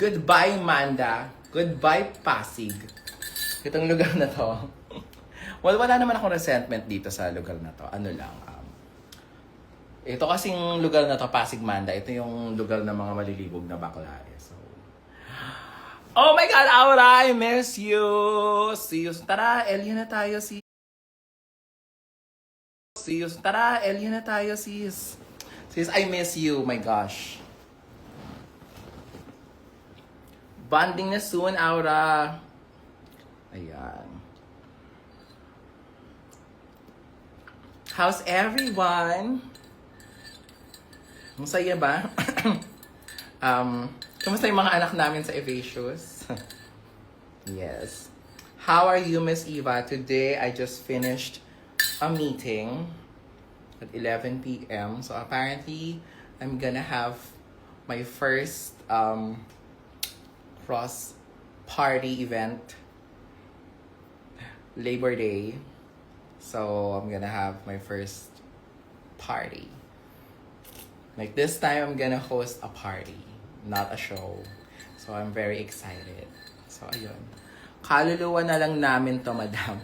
Goodbye, Manda. Goodbye, Pasig. Itong lugar na to. Well, wala naman akong resentment dito sa lugar na to. Ano lang, ito kasing lugar na to, Pasig, Manda, ito yung lugar ng mga malilibog na bakla. So, oh my God, Aura, I miss you! See you. Tara, Elia na tayo, sis. See you. Tara, Elia na tayo, sis. Sis, I miss you, my gosh. Bonding na soon, Aura. Ayan. How's everyone? Masaya ba? Kamusta yung mga anak namin sa Evasius? Yes. How are you, Miss Eva? Today, I just finished a meeting at 11 p.m. So apparently, I'm gonna have my first cross party event Labor Day. So I'm gonna have my first party. Like this time, I'm gonna host a party, not a show. So I'm very excited. So ayun. Kaluluwa na lang namin to, madam.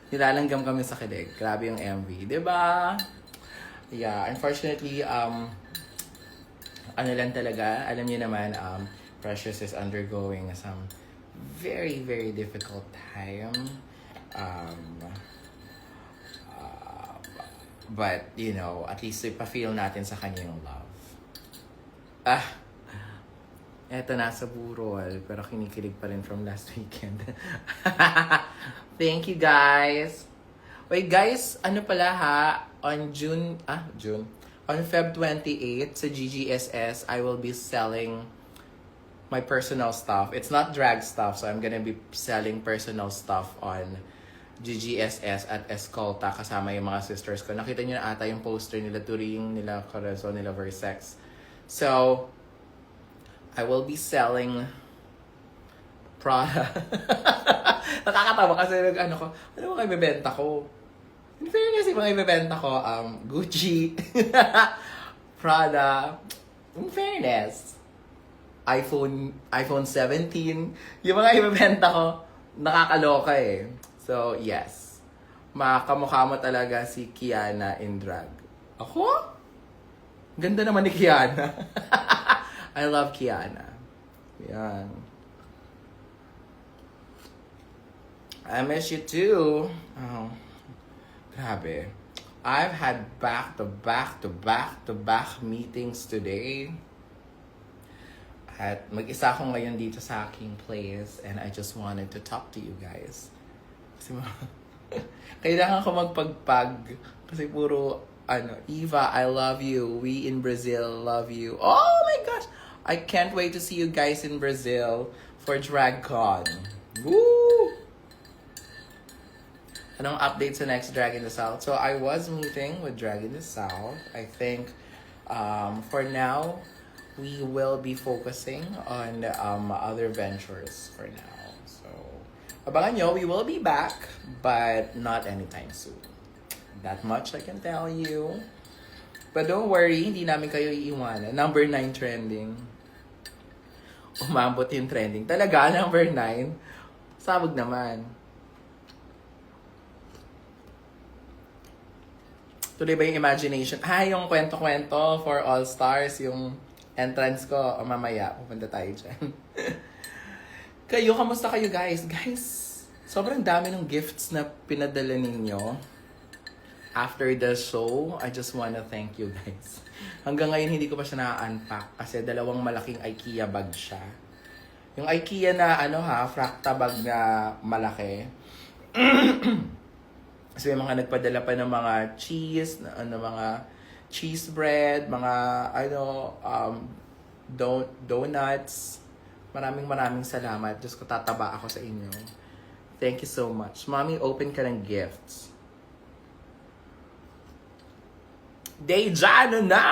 Nilalanggam kami sa kilig. Grabe yung MV, diba? Yeah, unfortunately, ano lang talaga, alam niyo naman, Precious is undergoing some very, very difficult time. But, you know, at least ipa-feel natin sa kanya yung love. Eto nasa burol, pero kinikilig pa rin from last weekend. Thank you, guys! Wait, guys, ano pala ha? On On Feb 28 sa GGSS, I will be selling my personal stuff. It's not drag stuff, so I'm gonna be selling personal stuff on GGSS at Escolta kasama yung mga sisters ko. Nakita niyo na ata yung poster nila, Turing, nila Corazon, nila Versex. So, I will be selling Prada. Nakakatawa kasi ano ba kayo ibebenta ko? In fairness, yung mga ibebenta ko, Gucci, Prada, in fairness, iPhone 17, yung mga ibebenta ko, nakakaloka eh. So, yes. Makamukha mo talaga si Kiana in drag. Ako? Ganda naman ni Kiana. I love Kiana. Yan. I miss you too. Oh, grabe. I've had back-to-back meetings today. At mag-isa ako ngayon dito sa aking place and I just wanted to talk to you guys. Kasi kailangan ko magpagpag kasi puro Eva, I love you. We in Brazil love you. Oh my gosh! I can't wait to see you guys in Brazil for DragCon. Woo! Anong update sa next Drag in the South? So I was meeting with Drag in the South. I think for now we will be focusing on other ventures for now. So abangan nyo, we will be back, but not anytime soon. That much I can tell you. But don't worry, hindi namin kayo iiwanan. Number 9 trending. Umabot yung trending. Talaga, number 9. Sabog naman. Tuloy ba yung imagination? Yung kwento-kwento for All Stars, yung entrance ko. O mamaya, pupunta tayo dyan. Kayo, kamusta kayo guys? Guys, sobrang dami ng gifts na pinadala ninyo. After the show, I just wanna thank you guys. Hanggang ngayon, hindi ko pa siya na-unpack kasi dalawang malaking IKEA bag siya. Yung IKEA na, fracta bag na malaki. Kasi may mga nagpadala pa ng mga cheese, mga cheese bread, mga, donuts. Maraming salamat. Diyos ko, tataba ako sa inyo. Thank you so much. Mommy, open ka ng gifts. Deja, ano na?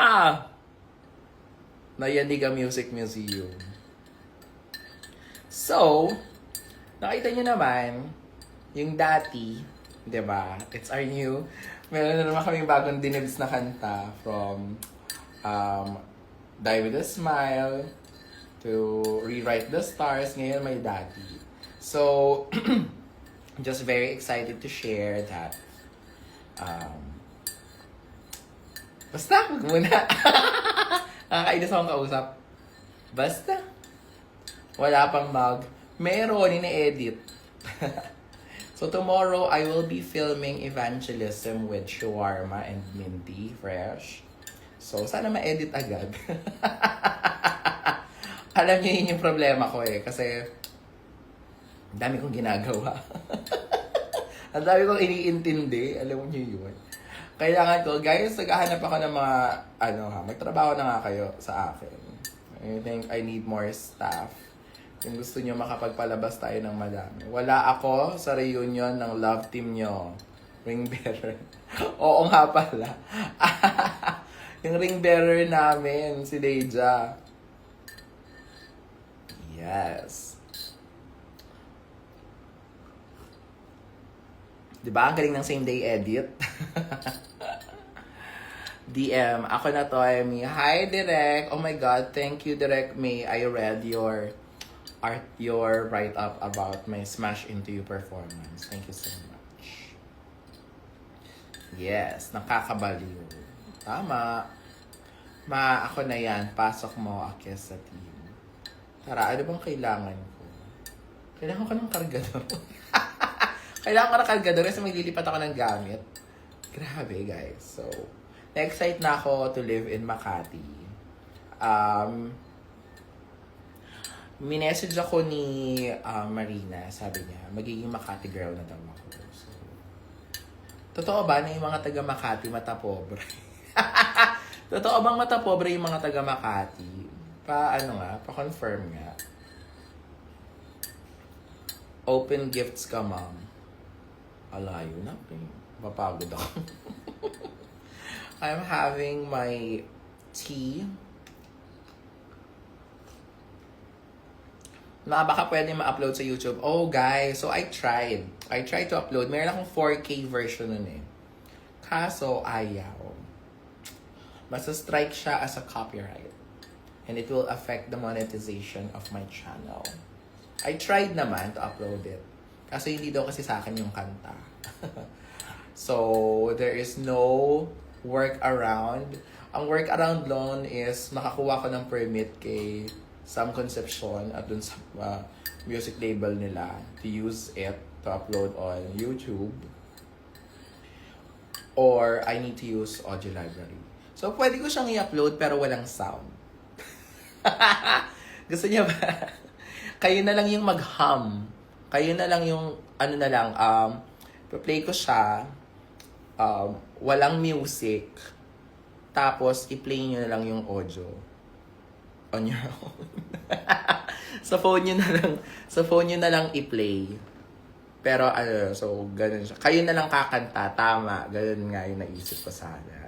Nayandiga Music Museum. So, nakita nyo naman, yung dati, diba? It's our new, meron na naman kaming bagong dinibs na kanta from Die With A Smile. to rewrite the stars. Ngayon may daddy. So, just very excited to share that. Basta, wag muna. Nakakainis akong kausap. Basta. Wala pang mag. Meron, ini-edit. So tomorrow, I will be filming Evangelism with Shawarma and Minty Fresh. So, sana ma-edit agad. Alam niyo yun yung problema ko eh. Kasi, ang dami kong ginagawa. Ang dami kong iniintindi. Alam niyo yun. Kailangan ko, guys, naghahanap ako ng mga, magtrabaho na nga kayo sa akin. I think I need more staff. Kung gusto nyo makapagpalabas tayo ng madami. Wala ako sa reunion ng love team nyo. Ring bearer. Oo nga pala. Yung ring bearer namin, si Deja. Yes. Diba? Ang galing ng same day edit. DM. Ako na to, Amy. Hi, Direk. Oh my God. Thank you, Direk May. I read your write-up about my Smash Into You performance. Thank you so much. Yes. Nakakabaliw. Tama. Ako na yan. Pasok mo, Akes, sa team. Tara, ano bang kailangan ko? Kailangan ko ng kargador. Kailangan ko ng kargador kasi maglilipat ako ng gamit. Grabe, guys. So, na-excite na ako to live in Makati. Minessage ako ni Marina. Sabi niya, magiging Makati girl na daw ako. So, totoo ba na yung mga taga Makati matapobre? Totoo bang matapobre yung mga taga Makati? Pa-confirm nga. Open gifts ka, ma'am. Alayo na. Mapagod ako. I'm having my tea. Baka pwede ma-upload sa YouTube. Oh, guys. So, I tried to upload. Meron akong 4K version nun eh. Kaso, ayaw. Basta strike siya as a copyright. And it will affect the monetization of my channel. I tried naman to upload it. Kaso hindi daw kasi sa akin yung kanta. So, there is no workaround. Ang workaround long is makakuha ko ng permit kay Sam Concepcion at dun sa music label nila to use it to upload on YouTube. Or I need to use audio library. So, pwede ko siyang i-upload pero walang sound. Gusto niya ba? Kayo na lang yung mag-hum. Kayo na lang yung, play ko siya, walang music, tapos i-play nyo na lang yung audio on your own. Sa phone nyo na lang i-play. Pero so ganun siya. Kayo na lang kakanta, tama. Ganun nga yung naisip ko sana.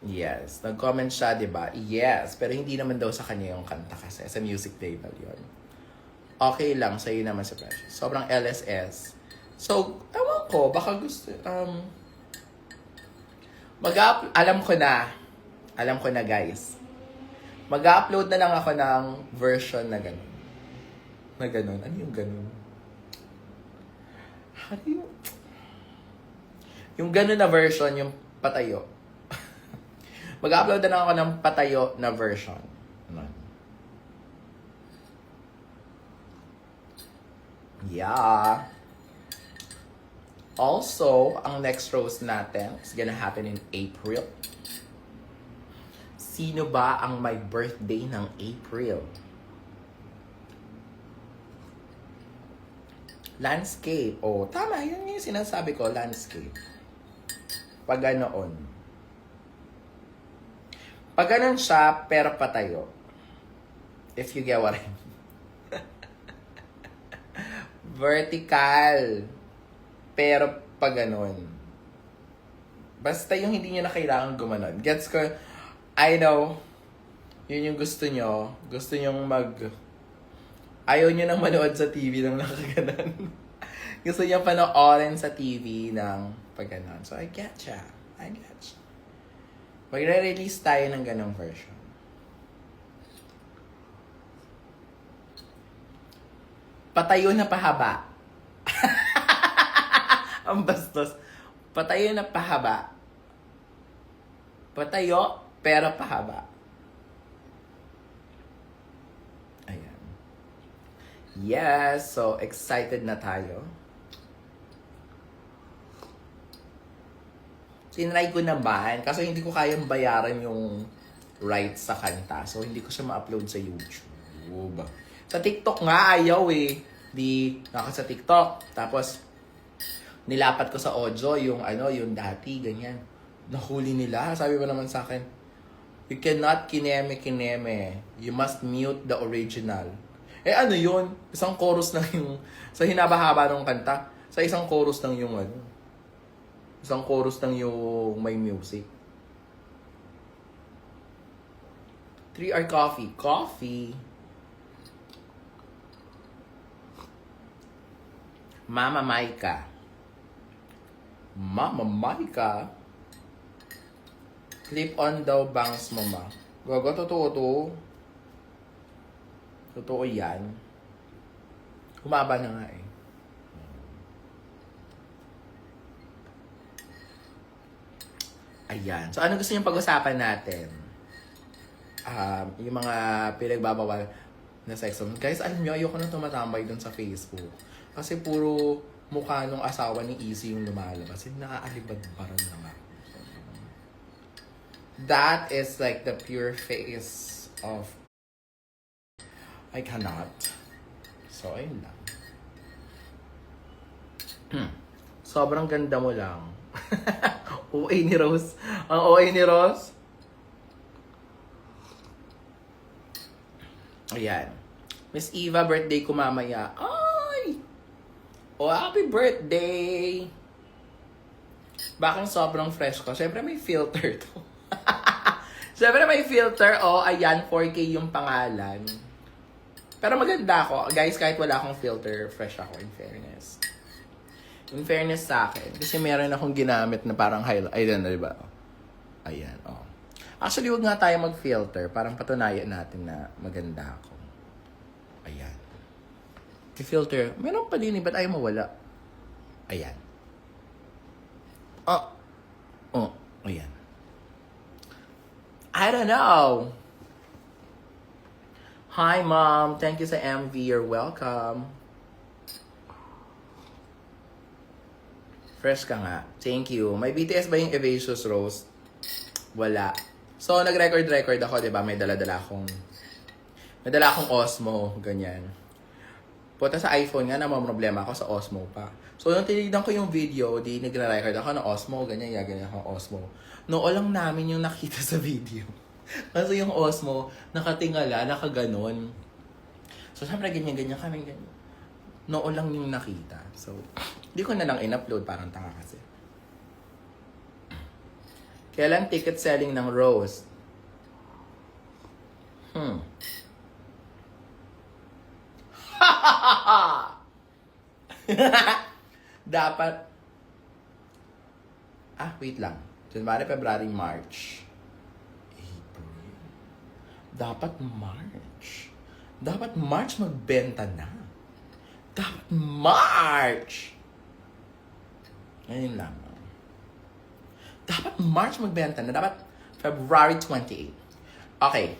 Yes. Nag-comment siya, di ba? Yes. Pero hindi naman daw sa kanya yung kanta kasi. Sa music label yun. Okay lang. Sa'yo naman sa Precious. Sobrang LSS. So, ewan ko. Baka gusto... alam ko na, guys. Mag-upload na lang ako ng version na ganun. Na ganun. Ano yung ganun? Yung ganun na version, yung patayo. Mag-upload na lang ako ng patayo na version. Yeah. Also, ang next roast natin is gonna happen in April. Sino ba ang may birthday ng April? Landscape. Oh, tama. Yun yung sinasabi ko, landscape. Pag ganoon. Pag ganun siya, pero patayo. If you get what I mean. Vertical. Pero pag ganun. Basta yung hindi nyo na kailangan gumanon. Gets ko, I know, yun yung gusto nyo. Gusto nyong ayaw nyo nang manood sa TV ng nakaganon. Gusto nyo panoorin sa TV ng pag ganon. So, I get ya. Magre-release tayo ng ganong version. Patayo na pahaba. Ang bastos. Patayo na pahaba. Patayo, pero pahaba. Ayan. Yes, so excited na tayo. Tinry ko naman, kasi hindi ko kayang bayaran yung rights sa kanta. So, hindi ko siya ma-upload sa YouTube. Sa TikTok nga, ayaw eh. Di, naka sa TikTok. Tapos, nilapat ko sa audio yung yung dati, ganyan. Nahuli nila. Sabi ba naman sa akin, you cannot kineme. You must mute the original. Eh ano yun? Isang chorus lang yung, sa hinaba-haba ng kanta, sa isang chorus lang yung isang chorus lang yung may music. 3R coffee. Coffee. Mama Maika. Mama Maika. Clip on daw bangs mama. Gaga, totoo to. Totoo yan. Humaba na nga eh. Ayan. So, ano gusto niyong pag-usapan natin? Yung mga pinagbabawal na sex. Guys, alam niyo, ayoko nang tumatambay dun sa Facebook. Kasi puro mukha nung asawa ni Easy yung lumalabas. Hindi nakaalibad-baran naman. That is like the pure face of I cannot. So, ayun lang. Sobrang ganda mo lang. OA ni Rose. Ang OA ni Rose. Ayan. Miss Eva, birthday ko mamaya. Ay! Oh, happy birthday! Bakit sobrang fresh ko? Siyempre may filter to. Siyempre may filter. Oh, ayan, 4K yung pangalan. Pero maganda ako. Guys, kahit wala akong filter, fresh ako in fairness. In fairness sa akin. Kasi meron akong ginamit na parang highlight. Ayan, diba? Ayan, oh. Actually, wag nga tayo mag-filter. Parang patunayan natin na maganda ako. Ayan. I-filter. Meron pa din eh. Ba't ayaw mawala? Ayan. Oh. Oh. Ayan. I don't know. Hi, Mom. Thank you sa MV. You're welcome. Fresh ka nga. Thank you. May BTS ba yung Evasions Rose? Wala. So, nag-record ako, di ba? May dala-dala akong Osmo, ganyan. Punta sa iPhone nga, problema ako sa Osmo pa. So, nung tinignan ko yung video, di nagre-record ako ng Osmo, ganyan, ganyan akong Osmo. Noo lang namin yung nakita sa video. Kasi yung Osmo, nakatingala, nakaganon. So, syempre, ganyan-ganyan kami, ganyan. Noo lang yung nakita. So, di ko na lang in-upload, parang tanga kasi. Kailan ticket selling ng Rose? Dapat wait lang. January, February, March. April. Dapat March magbenta na. Dapat March. Ngayon lang. Dapat March magbenta na. Dapat February 28. Okay.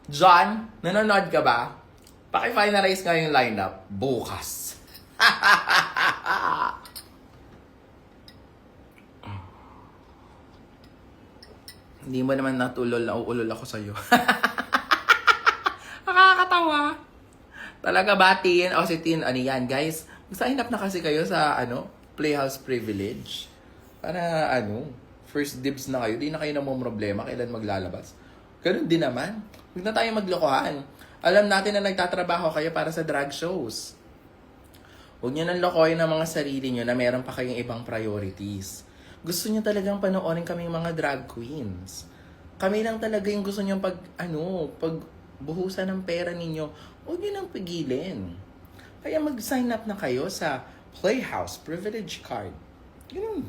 John, nanonood ka ba? Paki-finalize nga yung lineup. Bukas. Hindi mo naman natulol na uulol ako sa'yo. Nakakatawa. Talaga ba, Tin? O si Tin, ano yan, guys? Sign up na kasi kayo sa, Playhouse Privilege. Para, first dibs na kayo. Di na kayo problema kailan maglalabas. Ganun din naman. Huwag na tayo maglokohan. Alam natin na nagtatrabaho kayo para sa drag shows. Huwag nyo nang lokohin ang mga sarili nyo na meron pa kayong ibang priorities. Gusto nyo talagang panoorin kaming mga drag queens. Kami lang talaga yung gusto nyo pagbuhusan ng pera ninyo. Huwag nyo nang pigilin. Kaya mag-sign up na kayo sa Playhouse Privilege Card. Ganun.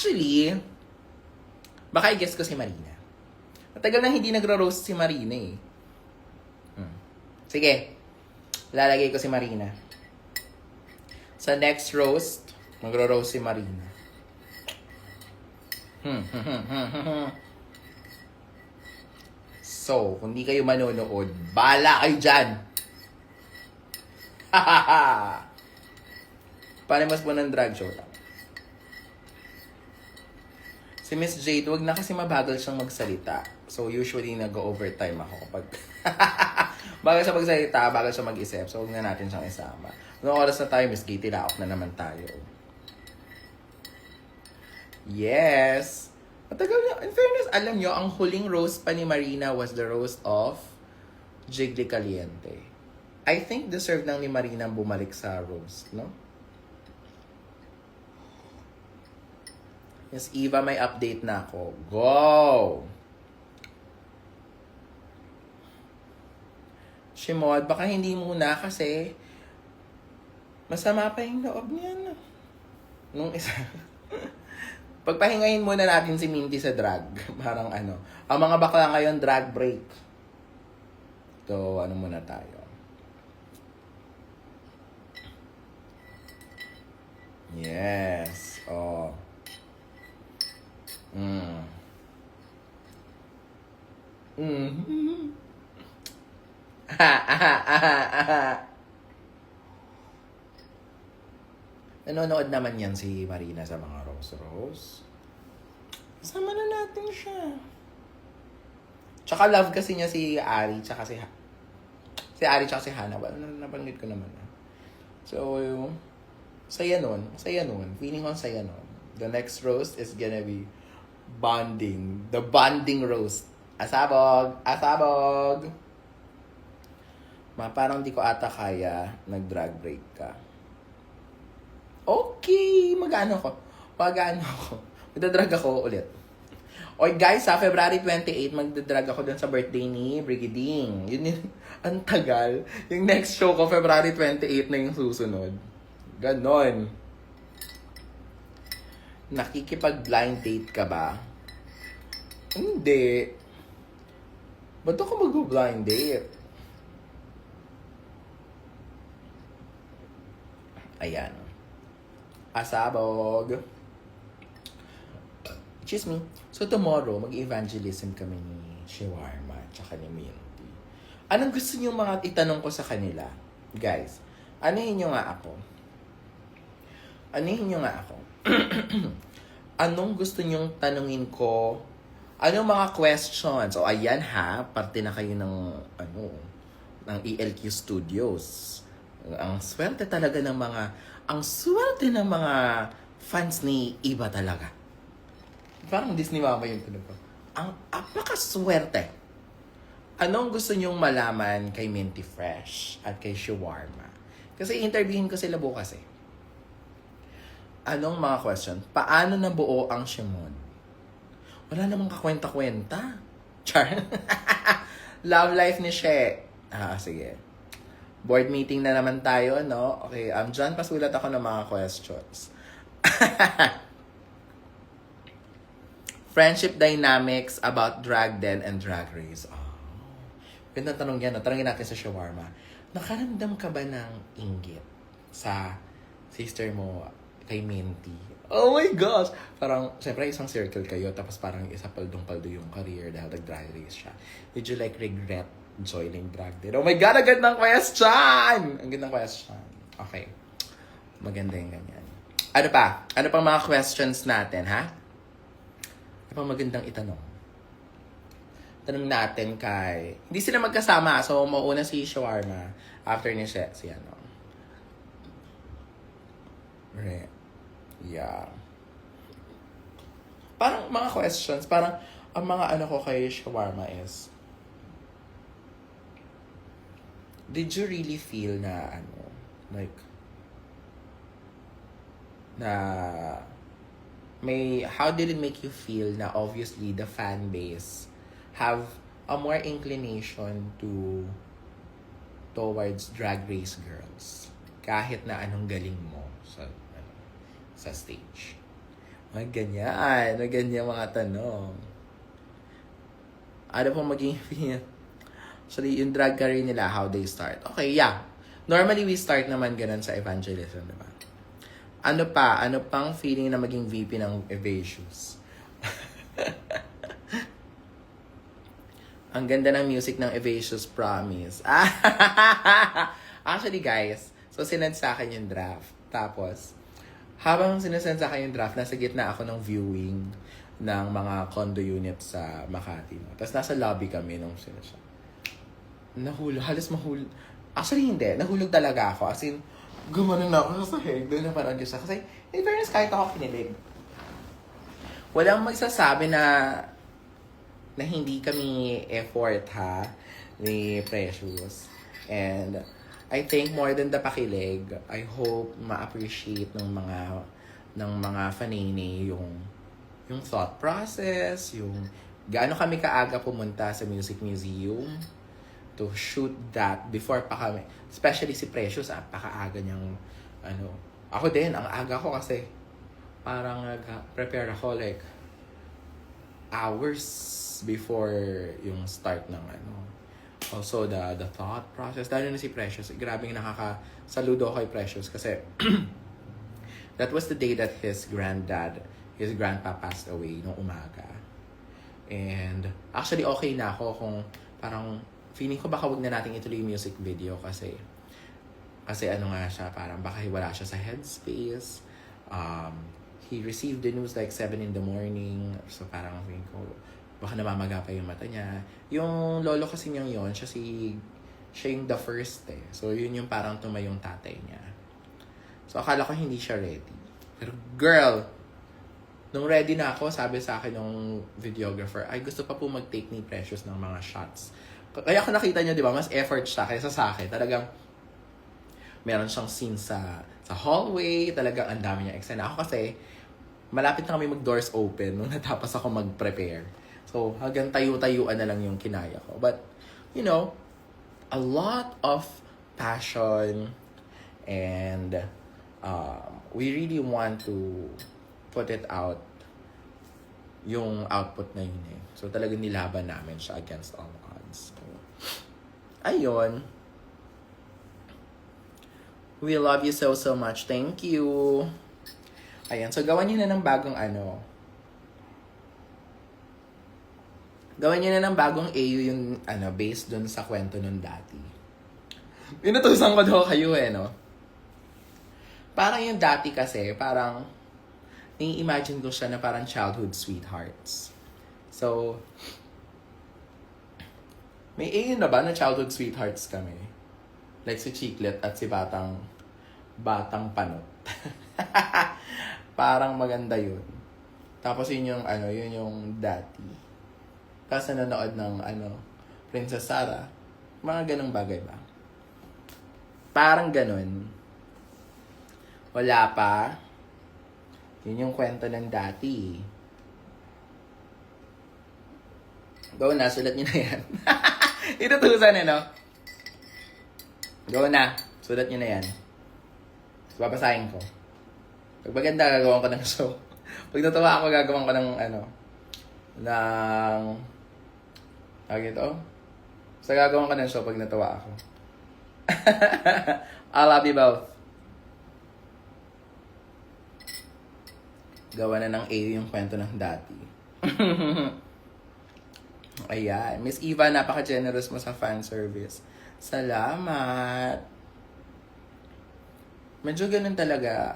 Actually, baka i-guess ko si Marina. Matagal na hindi nagro-roast si Marina eh. Sige, lalagay ko si Marina. Sa next roast, magro-roast si Marina. So, kung di kayo manonood, bala kayo dyan! Panimas po ng drag show lang. Si Miss Jade, wag na kasi mabagal siyang magsalita. So, usually nag-overtime ako kapag... bagal siya magsalita, bagal siya mag-isip. So, huwag na natin siyang isama. Noong oras na tayo, Miss Gay, tilaok na naman tayo. Yes! Matagal niya. In fairness, alam nyo, ang huling roast pa ni Marina was the roast of Jiggly Caliente. I think deserve nang ni Marina bumalik sa roast, no? Yes, Eva, may update na ako. Go! Shimod, baka hindi muna kasi masama pa yung loob niyan. Nung isa. Pagpahingahin muna natin si Minty sa drag. Parang ano. Ang mga bakla ngayon, drag break. So, ano muna tayo. Yes. Oh. Nanonood naman yan si Marina sa mga Rose. Sama na natin siya. Tsaka love kasi niya si Ari, tsaka si Ari, tsaka si Hana. Well, nabanggit ko naman. So, saya nun. Feeling ko saya nun. The next roast is gonna be bonding. The bonding roast. Asabog! Parang di ko ata kaya nag-drag break ka. Okay! Mag-ano ko? Magdadrag ako ulit. Oy guys, sa February 28, magdadrag ako dun sa birthday ni Brigading. Yun ang tagal. Yung next show ko, February 28 na yung susunod. Ganon. Nakikipag-blind date ka ba? Hindi. Ba't ako mag-blind date? Ayan. Asabog. Excuse me. So tomorrow, mag-evangelism kami ni Shawarma tsaka ni Minty. Anong gusto niyo mga itanong ko sa kanila? Guys, anuhin niyo nga ako. Anong gusto niyong tanungin ko? Anong mga questions? O ayan ha, parte na kayo ng ELQ Studios. Ang swerte ng mga fans ni Iba talaga. Parang Disney Mama yung tunog ko. Ang apakaswerte. Anong gusto niyong malaman kay Minty Fresh at kay Shawarma? Kasi interviewin ko sila bukas eh. Anong mga question? Paano nabuo ang Shimon? Wala namang kakwenta-kwenta. Char. Love life ni She. Sige. Board meeting na naman tayo, no? Okay, dyan pasulat ako ng mga questions. Friendship dynamics about Drag Den and Drag Race. Gandang tanong yan, no? Tanongin natin sa Shawarma. Nakaramdam ka ba ng inggit sa sister mo kay Minty? Oh my gosh! Parang, syempre isang circle kayo, tapos parang isa paldong-paldo yung career dahil nag-drag race siya. Did you regret joining Drag Den? Oh my God! Ang gandang question! Okay. Maganda yung ganyan. Ano pa? Ano pang mga questions natin, ha? Ano pang magandang itanong? Tanong natin kay... Hindi sila magkasama, so mauna si Shawarma. After ni si Right. Yeah. Parang mga questions, parang ang mga ko kay Shawarma is, did you really feel na how did it make you feel na obviously the fan base have a more inclination towards Drag Race girls kahit na anong galing mo sa stage. May ganyan mga tanong. Ano pong maging actually, yung drag career nila, how they start. Okay, yeah. Normally, we start naman ganun sa evangelism, diba? Ano pa? Ano pang feeling na maging VP ng Evasius? Ang ganda ng music ng Evasius, promise. Actually, guys, so sinend sa akin yung draft. Tapos, habang sinasend sa akin yung draft, nasa gitna ako ng viewing ng mga condo units sa Makati. No? Tapos nasa lobby kami nung sinasend. Nahulog, halos mahulog. Actually, hindi. Nahulog talaga ako. As in, gumanon na ako sa sahig. Doon na parang Diyos. Kasi, in fairness, kahit ako kinilig. Walang magsasabi na hindi kami effort, ha, ni Precious. And, I think more than the pakilig, I hope ma-appreciate ng mga fanini yung thought process, yung gaano kami kaaga pumunta sa Music Museum to shoot that before pa kami. Especially si Precious, pakaaga niyang, ako din, ang aga ko kasi parang prepare ako like hours before yung start ng Also, the thought process, lalo na si Precious, grabing saludo kay Precious kasi that was the day that his grandpa passed away nung umaga. And actually, okay na ako kung parang feeling ko baka wag na natin ituloy yung music video kasi nga siya, parang baka wala siya sa headspace. He received the news like 7 in the morning. So parang feeling ko, baka namamaga pa yung mata niya. Yung lolo kasi niyang yun, siya yung the first eh. So yun yung parang tumayong tatay niya. So akala ko hindi siya ready. Pero girl, nung ready na ako, sabi sa akin ng videographer, ay gusto pa po mag-take ni Precious ng mga shots. Kaya kung nakita niyo, di ba, mas effort siya kaysa sa akin. Talagang meron siyang scene sa hallway, talagang ang dami niya eksena. Ako kasi, malapit na kami mag-doors open nung natapos ako mag-prepare. So, hanggang tayo-tayuan na lang yung kinaya ko. But, a lot of passion and we really want to put it out yung output na yun eh. So, talagang nilaban namin siya against all odds. So, ayun. We love you so much. Thank you. Ayan. So, gawan niyo na ng bagong Gawin niyo na ng bagong AU yung based dun sa kwento nun dati. Pinutusan ko daw kayo no? Parang yung dati kasi, parang ni-imagine ko siya na parang childhood sweethearts. So, may AU na ba na childhood sweethearts kami? Like si Chiclet at si Batang Panot. Parang maganda yun. Tapos yun yung dati. Tapos nanonood ng Princess Sarah. Mga ganong bagay ba? Parang ganon. Wala pa. Yun yung kwento ng dati. Go na, sulat nyo na yan. Itutusan Go na, sulat nyo na yan. So, babasahin ko. Pag maganda, gagawan ko ng show. Pag natawa ako, gagawan ko ng ito. So, gagawin ka ng show pag natawa ako. I love you both. Gawa na ng A yung kwento ng dati. Ayan. Miss Eva, napaka-generous mo sa fan service. Salamat. Medyo ganun talaga.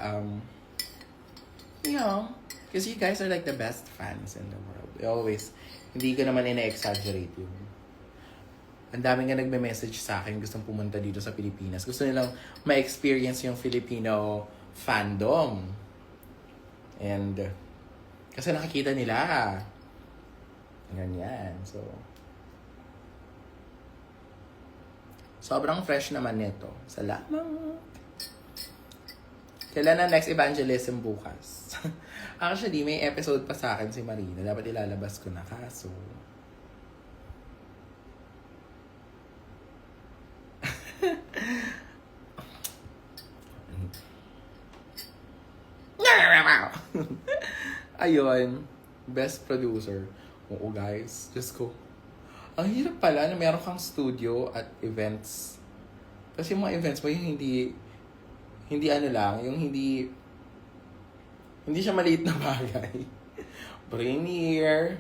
Because you guys are like the best fans in the world. Always. Hindi ko naman ina-exaggerate yun. Ang daming nga nagme-message sa akin, gustong pumunta dito sa Pilipinas. Gusto nilang ma-experience yung Filipino fandom. And, kasi nakikita nila. Ganyan. So, sobrang fresh naman nito. Salamat. Kailan na next evangelism bukas? Actually, may episode pa sa akin si Marina. Dapat ilalabas ko na kaso. Ayun, best producer. Oo guys, just ko. Ang hirap pala na meron kang studio at events. Kasi yung mga events mo yung hindi ano lang, yung hindi siya maliit na bagay. Premiere,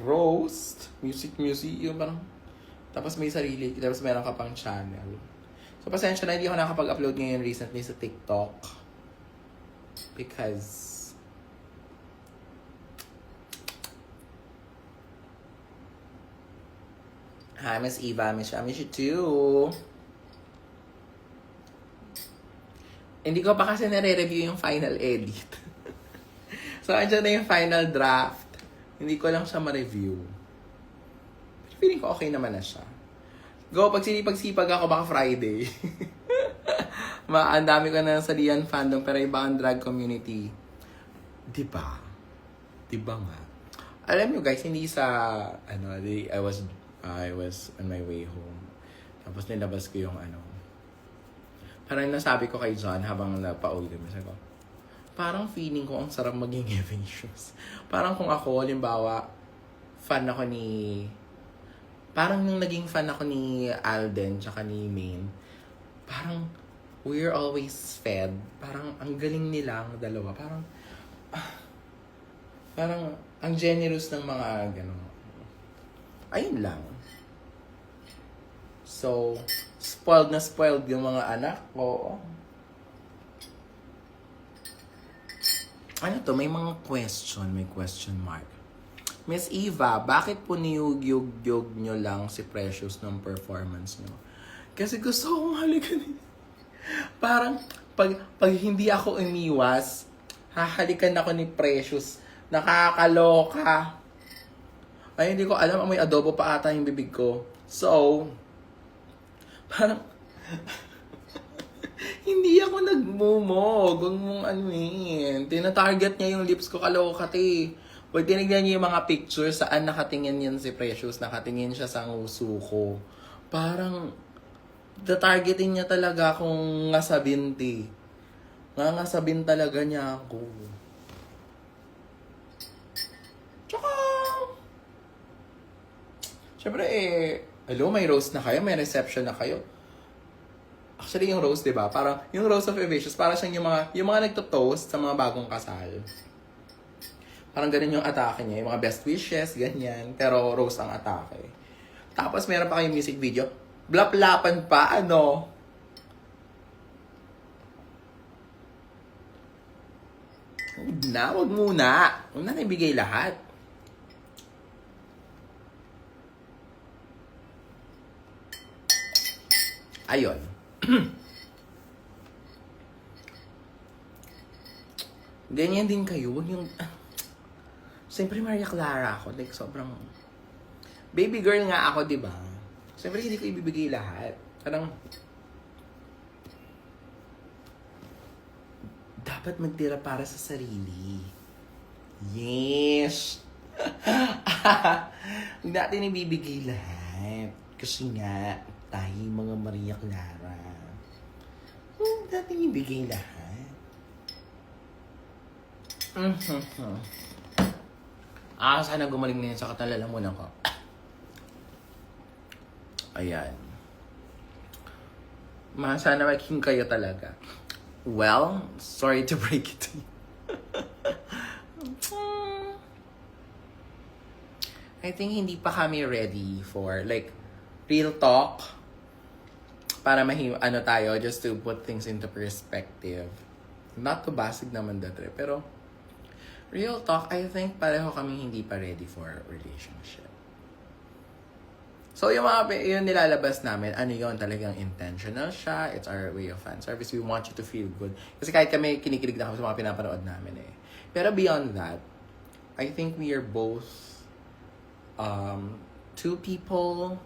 roast, museum, parang, tapos may sarili, tapos meron ka pang channel. So, pasensya na, hindi ako nakapag-upload ngayon recently sa TikTok. Because, hi, Miss Eva. I miss you too. Hindi ko pa kasi nare-review yung final edit. So, andyan na yung final draft. Hindi ko lang siya ma-review. Pero feeling ko okay naman na siya. Go, pag sinipag-sipag ako, baka Friday. Ang dami ko na sa Lian fandom, pero iba ang drag community. Diba? Diba nga? Alam nyo guys, hindi sa, I was on my way home. Tapos nilabas ko yung parang nasabi ko kay John habang napauwi kami. Sabi ko, parang feeling ko ang sarap maging Evancious. Parang kung ako, halimbawa, parang nung naging fan ako ni Alden tsaka ni Maine, parang we're always fed. Parang ang galing nilang dalawa. Parang ang generous ng mga gano'n. Ayun lang. So, spoiled na spoiled yung mga anak ko. Ano to? May mga may question mark. Miss Eva, bakit po niyug-yug nyo lang si Precious ng performance nyo? Kasi gusto kong halikan. Parang, pag hindi ako umiwas, hahalikan ako ni Precious. Nakakaloka. Ay, hindi ko alam, may adobo pa ata yung bibig ko. So, parang, hindi ako nagmumog. Huwag mong tinatarget niya yung lips ko, kaloka Pag tinignan niyo yung mga pictures, saan nakatingin yan si Precious, nakatingin siya sa nguso ko. Parang, tatargetin niya talaga akong ngasabinti. Ngangasabin talaga niya ako. Tsaka, syempre hello, may roast na kayo, may reception na kayo. Actually, yung roast, diba? Parang, yung roast of Evacious, parang siyang yung mga nagto-toast sa mga bagong kasal. Parang ganun yung atake niya, yung mga best wishes, ganyan. Pero roast ang atake. Tapos meron pa kayong music video. Blap-lapan pa, Wag muna. Huwag na ibigay lahat. Ayun. Ganyan din kayo. Yung, siyempre Maria Clara ako. Like, sobrang baby girl nga ako, diba? Siyempre hindi ko ibibigay lahat. Parang, dapat magtira para sa sarili. Yes! Hindi natin ibibigay lahat. Kasi nga, tayo mga Maria Clara. Hindi natin ibigay lahat. Sana gumaling na yun sa katalalamunan ko. Ayan. Sana maging kayo talaga. Well, sorry to break it to you. I think hindi pa kami ready for, like, real talk. Para tayo, just to put things into perspective. Not to basig naman datre, pero real talk, I think pareho kami hindi pa ready for a relationship. So, yung nilalabas namin, yun, talagang intentional siya. It's our way of fan service. We want you to feel good. Kasi kahit kami, kinikilig na kami sa mga pinapanood namin Pero beyond that, I think we are both two people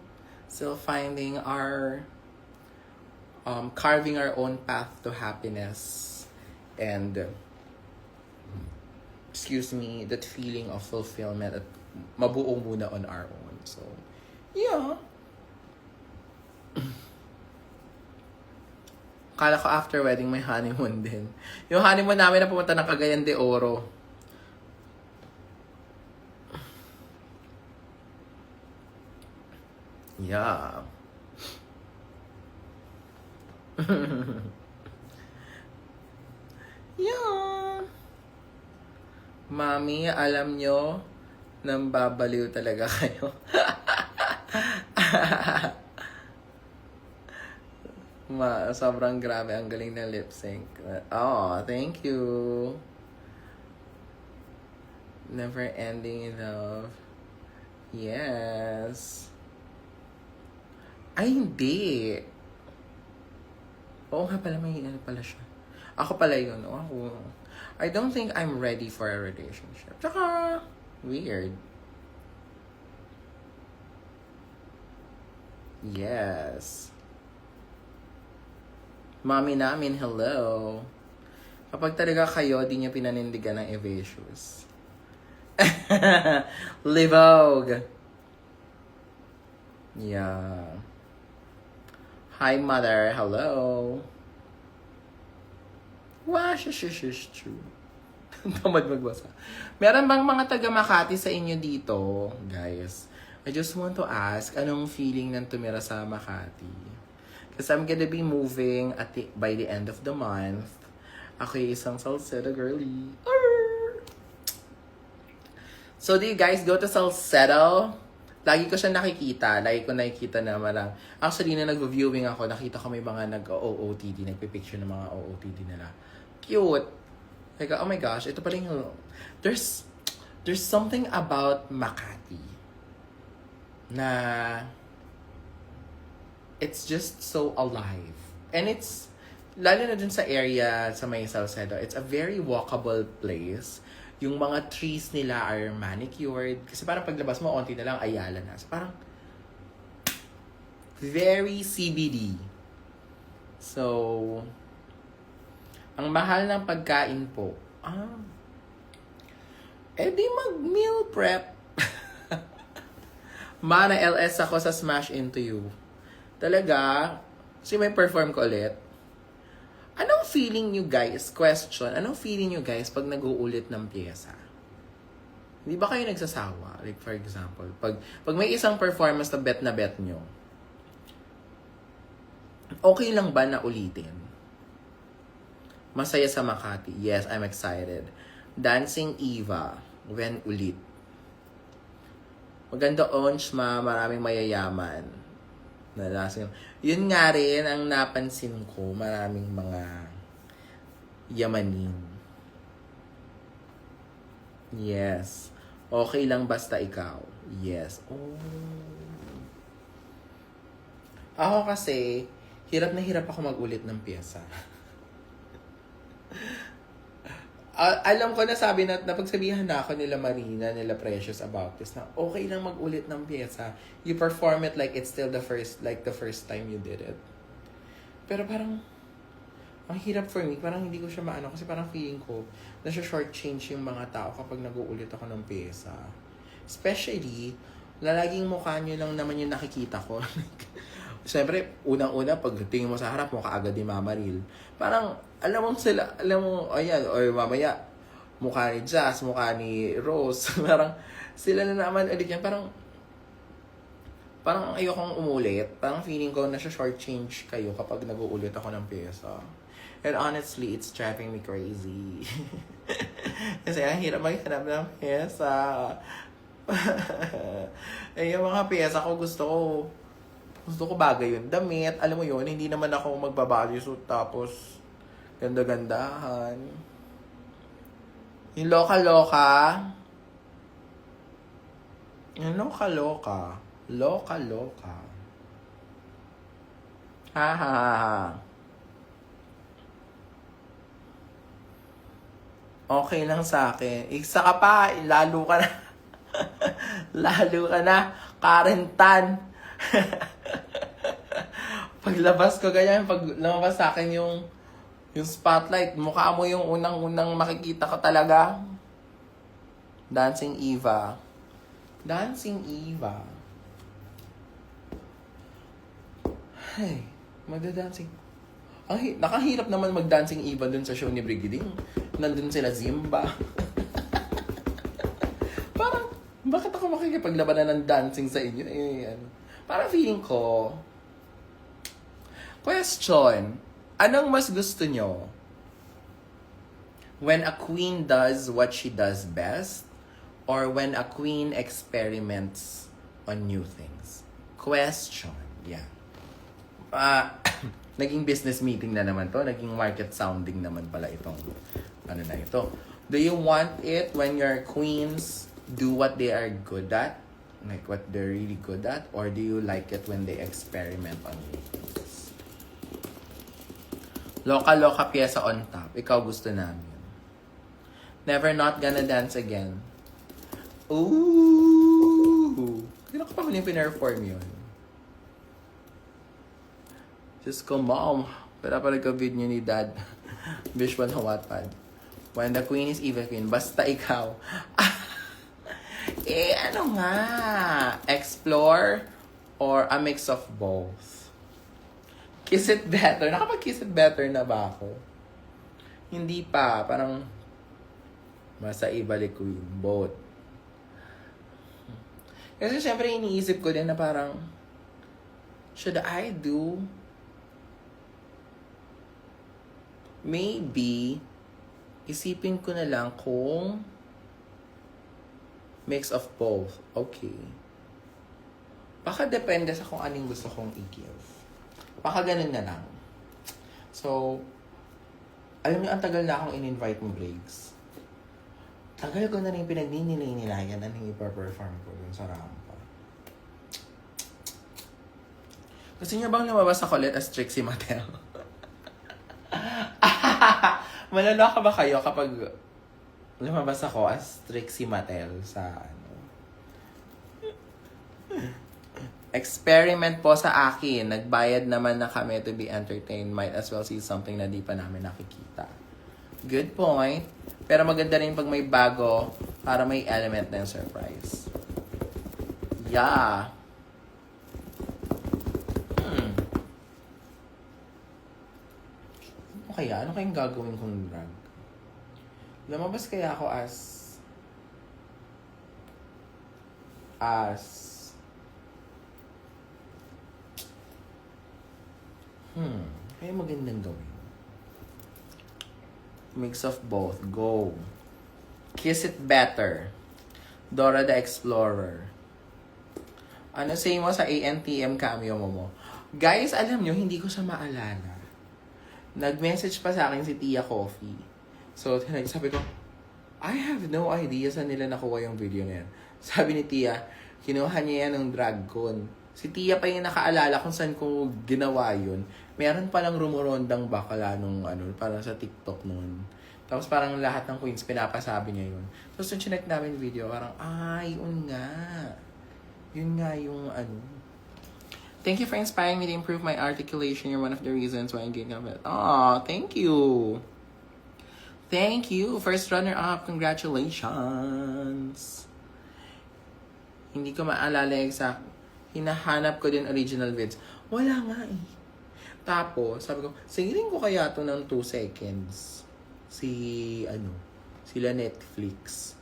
still finding carving our own path to happiness and, that feeling of fulfillment at mabuo muna on our own. So, yeah. Akala ko after wedding may honeymoon din. Yung honeymoon namin na pumunta ng Cagayan de Oro. Yeah. Yeah. Mami, alam nyo, nang babaliw talaga kayo. Sobrang grabe. Ang galing na lip sync. Oh, thank you. Never ending love. Yes. Ay, hindi. Oo nga pala, may ano pala siya. Ako pala yun. Ako. I don't think I'm ready for a relationship. Tsaka, weird. Yes. Mami namin, hello. Kapag talaga kayo, di niya pinanindigan ng Evasius. Livogue. Yeah. Hi, mother. Hello. Wow, shush, true. Tamad magbasa. Meron bang mga taga Makati sa inyo dito, guys? I just want to ask, anong feeling ng tumira sa Makati? Because I'm gonna be moving by the end of the month. Ako yung isang Salcedo girly. So, do you guys go to Salcedo? Lagi ko siya nakikita. Lagi ko nakikita na marang. Actually, na nag-viewing ako, nakita ko may mga nag-OOTD, nagpipicture ng mga OOTD nila. Cute. Like, oh my gosh, ito pala yung... There's something about Makati na it's just so alive. And it's, lalo na dun sa area sa may Salcedo, it's a very walkable place. Yung mga trees nila are manicured. Kasi parang paglabas mo, onti na lang, Ayala na. So parang, very CBD. So, ang mahal ng pagkain po, di mag-meal prep. Mana LS ako sa Smash Into You. Talaga, kasi may perform ko ulit. Anong feeling nyo guys? Question. Anong feeling nyo guys pag nag-uulit ng pyesa? Hindi ba kayo nagsasawa? Like for example, pag may isang performance na bet nyo, okay lang ba na ulitin? Masaya sa Makati. Yes, I'm excited. Dancing Eva. When ulit? Maganda orange maraming mayayaman. Yun nga rin ang napansin ko, maraming mga yamanin. Yes. Okay lang basta ikaw. Yes. Oh. Ako kasi, hirap na hirap ako mag-ulit ng pyesa. Alam ko na sabi na napagsabihan na ako nila Marina, nila Precious about this na okay lang mag-ulit ng pyesa. You perform it like it's still the first time you did it. Pero parang ang hirap for me, parang hindi ko siya maano kasi parang feeling ko na short change yung mga tao kapag nag-uulit ako ng pyesa. Especially, lalaging mukha nyo lang naman yung nakikita ko. Siyempre, unang-una, pag tingin mo sa harap mo, kaagad ni Mama Ril. Parang, alam mo, ayan, or mamaya, mukha ni Jazz, mukha ni Rose. Parang, sila na naman ulit yan. Parang ayokong umulit. Parang feeling ko na short change kayo kapag nag-uulit ako ng pyesa. And honestly, it's driving me crazy. Kasi ang hirap maghanap ng pyesa. Yung mga pyesa ko, gusto ko bagay yun. Damit, alam mo yun, hindi naman ako magbabodysuit tapos ganda-gandahan. Yung loka-loka. Yung loka-loka. Loka-loka. Ha. Okay lang sa akin. Isa ka pa, lalo ka na. Lalo ka na. Karentan. Paglabas ko ganyan, pag lumabas sa akin yung spotlight, mukha mo yung unang makikita ko talaga. Dancing Eva. Hey, magda-dancing. Nakahirap naman mag-dancing Eva dun sa show ni Brigading. Nandun sila Zimba. Parang, bakit ako makikipaglabanan ng dancing sa inyo? Parang feeling ko, question, anong mas gusto nyo? When a queen does what she does best, or when a queen experiments on new things? Question, yeah. Naging business meeting na naman to. Naging market sounding naman pala itong na ito. Do you want it when your queens do what they are good at? Like what they're really good at? Or do you like it when they experiment on new things? Loka-loka pyesa on top. Ikaw gusto namin. Never not gonna dance again. Ooh! Kailan ko pa huling pinerform yun? Just ko, mom. Pero pala ka-video ni dad. Visual na Wattpad. When the queen is evil queen, basta ikaw. Ano nga? Explore or a mix of both? Kiss it better. Nakapag-kiss it better na ba ako? Hindi pa. Parang basta ibalik queen. Both. Kasi syempre iniisip ko din na parang should I do maybe isipin ko na lang kung mix of both. Okay. Baka depende sa kung anong gusto kong i-give. Baka ganun na lang. So, alam niyo, ang tagal na akong in-invite mo, Briggs. Tagal ko na rin pinagninilay-nilayan na nang ipa-perform ko dun sa rampa. Gusto niyo bang lumabas ako ulit as Trixie Mattel? Malaloka ba kayo kapag lumabas ako as Trixie Mattel sa Experiment po sa akin. Nagbayad naman na kami to be entertained. Might as well see something na di pa namin nakikita. Good point. Pero maganda rin pag may bago para may element na yung surprise. Yeah. Ano kayang gagawin kong drag? Lumabas kaya ako as kaya magandang gawin. Mix of both. Go. Kiss it better. Dora the Explorer. Ano say mo sa ANTM cameo mo? Guys, alam nyo, hindi ko siya maalala. Nag-message pa sa akin si Tia Coffee. So, sabi ko, I have no idea saan nila nakuha yung video na yan. Sabi ni Tia, kinuha niya yan ng DragCon. Si Tia pa yung nakaalala kung saan ko ginawa yun. Meron palang rumorondang bakala nung parang sa TikTok noon. Tapos parang lahat ng queens pinapasabi niya yun. Tapos nung chinek namin video, parang, yun nga. Yun nga yung Thank you for inspiring me to improve my articulation. You're one of the reasons why I'm getting up. Thank you. Thank you. First runner-up. Congratulations. Hindi ko maalala exact. Hinahanap ko din original vids. Wala nga eh. Tapos, sabi ko, singilin ko kaya to ng 2 seconds. Sila Netflix.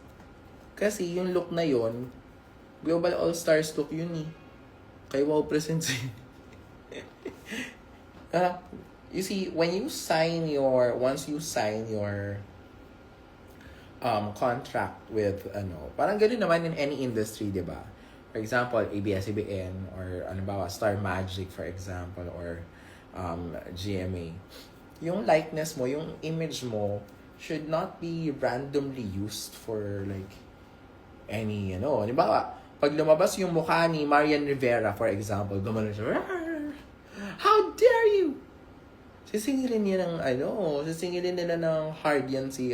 Kasi yung look na yon, Global All-Stars look yun eh. Kay Wow Presents. You see, once you sign your contract with parang ganoon naman in any industry, 'di ba? For example, ABS-CBN or Star Magic for example or GMA. Yung likeness mo, yung image mo should not be randomly used for like any, di ba? Pag lumabas yung mukha ni Marian Rivera, for example, gumanon siya, how dare you? Sisingilin niya ng sisingilin nila ng hard yan si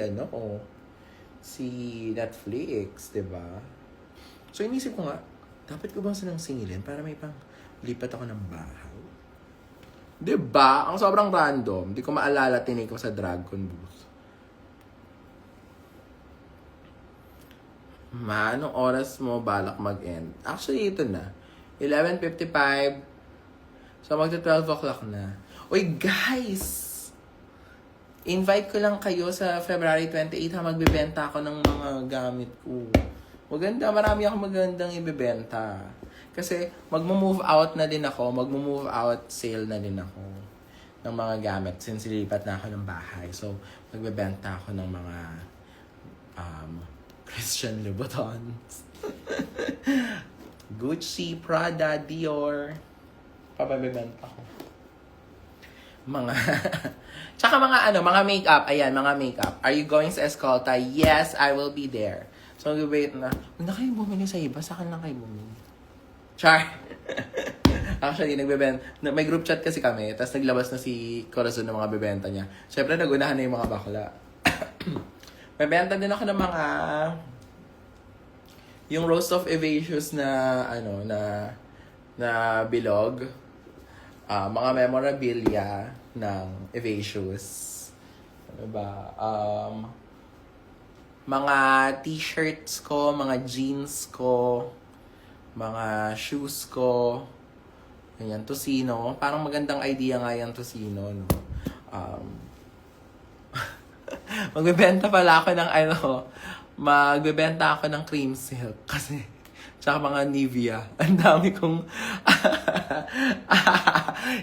Netflix, diba? So, inisip ko nga, dapat ko bang silang singilin para may pang lipat ako ng bahay? Diba? Ang sobrang random. Hindi ko maalala, tinake ko sa DragCon booth. Anong oras mo balak mag-end? Actually, ito na. 11:55. So, magta 12 o'clock na. Uy, guys! Invite ko lang kayo sa February 28 ha. Magbibenta ako ng mga gamit ko. Maganda, marami akong magandang ibibenta. Kasi magmo-move out na din ako. Magmo-move out sale na din ako ng mga gamit since lilipat na ako ng bahay. So, magbibenta ako ng mga Christian Louboutins. Gucci, Prada, Dior. Papabibenta ko. Mga tsaka mga makeup. Ayan, mga makeup. Are you going sa Escolta? Yes, I will be there. So, wait na. Huwag na kayo bumili sa iba. Sa akin lang kayo bumili. Char! Actually, may group chat kasi kami. Tapos naglabas na si Corazon ng mga bebenta niya. Siyempre, nagunahan na yung mga bakla. May benta din ako ng mga yung Roast of Evasius na na bilog. Mga memorabilia ng Evasius. Ano ba? Mga t-shirts ko, mga jeans ko, mga shoes ko. Ganyan, Tosino. Parang magandang idea nga yung Tosino, no? Magbebenta pala ako ng magbebenta ako ng cream silk kasi tsaka mga Nivea. Ang dami kong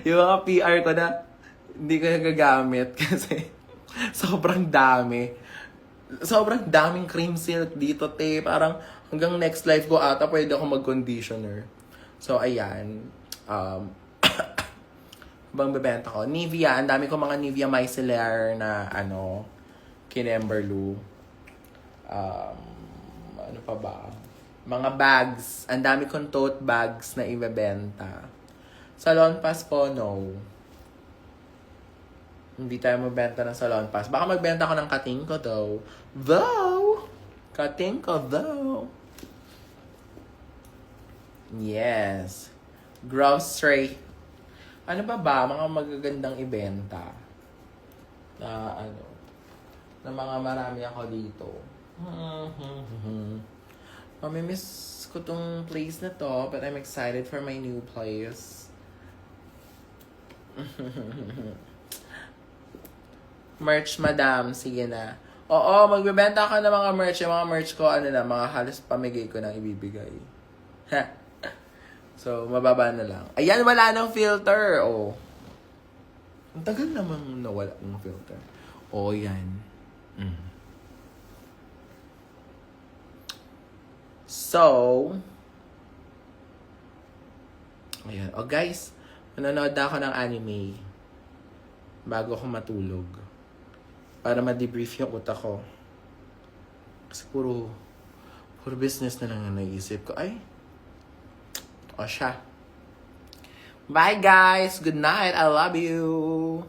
yung mga PR ko na hindi ko nagagamit kasi sobrang dami. Sobrang daming cream silk dito, te. Parang hanggang next life ko ata pwede ako mag-conditioner. So, ayan. Bang bebenta ko. Nivea. Ang dami ko mga Nivea micellar na Kinemberloo. Ano pa ba? Mga bags. Ang dami kong tote bags na ibebenta. Salon Pass po, no. Hindi tayo magbenta ng Salon Pass. Baka magbenta ko ng kating ko, though. Kating ko, though. Yes. Grocery. Ano ba? Mga magagandang ibenta. Na mga marami ako dito. Mamimiss ko tong place na to, but I'm excited for my new place. Merch, madam. Sige na. Oo, magbibenta ako ng mga merch. Yung mga merch ko, mga halos pamigay ko nang ibibigay. So, mababa na lang. Ayan, wala nang filter. Oh. Ang tagal namang nawala ng filter. Oh, yan. So, ayan. Oh, guys, manonood ako ng anime bago ako matulog. Para ma-debrief yung utak ko. Kasi puro business na lang ang naisip ko. Ay, o siya. Bye, guys. Good night. I love you.